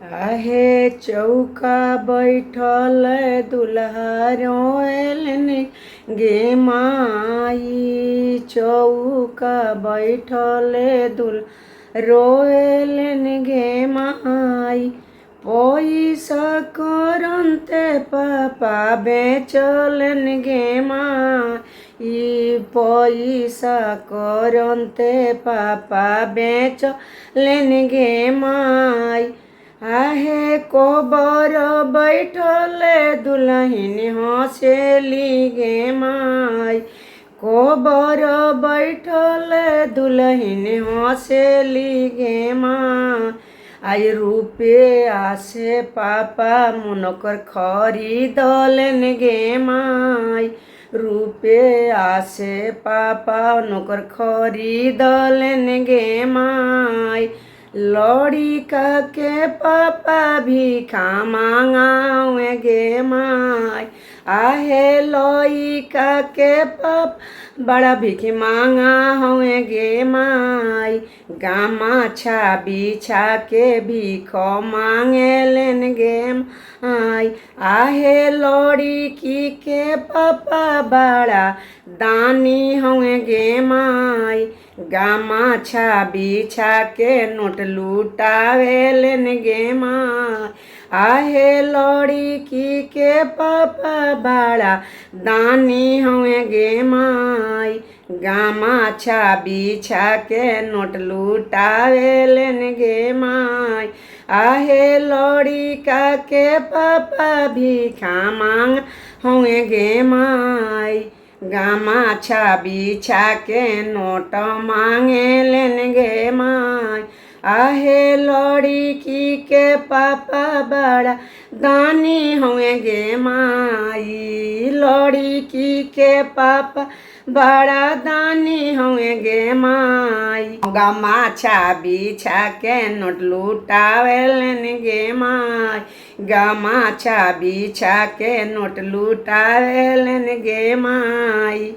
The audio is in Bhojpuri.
आहे चौका बैठल दुल्हा रोएलन गे माई। चौका बैठल दुल्हा रोएलन गे माई। पैसा करन्ते पापा बेचलन गे माई। पैसा करन्ते पापा बेचलन गे माई। आहे कोबर बैठल दुल्हन हंसेली गे माई। कोबर बैठल दुल्हन हंसेली गे माई। आई रुपया से पापा मुनकर खरीदलन गे माई। रुपया से पापा नौकर खरीदलन गे माई। लड़िका के पापा भिखा मांगावे गे माई। आहे लड़िका के पापा बड़ा भिख मांगा हुए गे माई। गामछा बिछा के भीख मांगेलन गे माई। आहे लड़की के पापा बड़ा दानी हुए गे माई। गामछा बिछा के नोट लुटावेलन गे माई। आहे लड़की के पापा बड़ा दानी हुए गे माई। गामछा बिछा के नोट लुटावेलन गे माई। आहे लड़िका के पापा भिखा मांग हुए गे माई। गामछा बिछा के नोट मांगेलन गे माई। आहे लड़की के पापा बड़ा दानी हुए गे माई। लड़की के पापा बड़ा दानी हुए गे माई। गामछा बिछा के नोट लुटावेलन गे माई। गामछा बिछा के नोट लुटावेलन गे माई।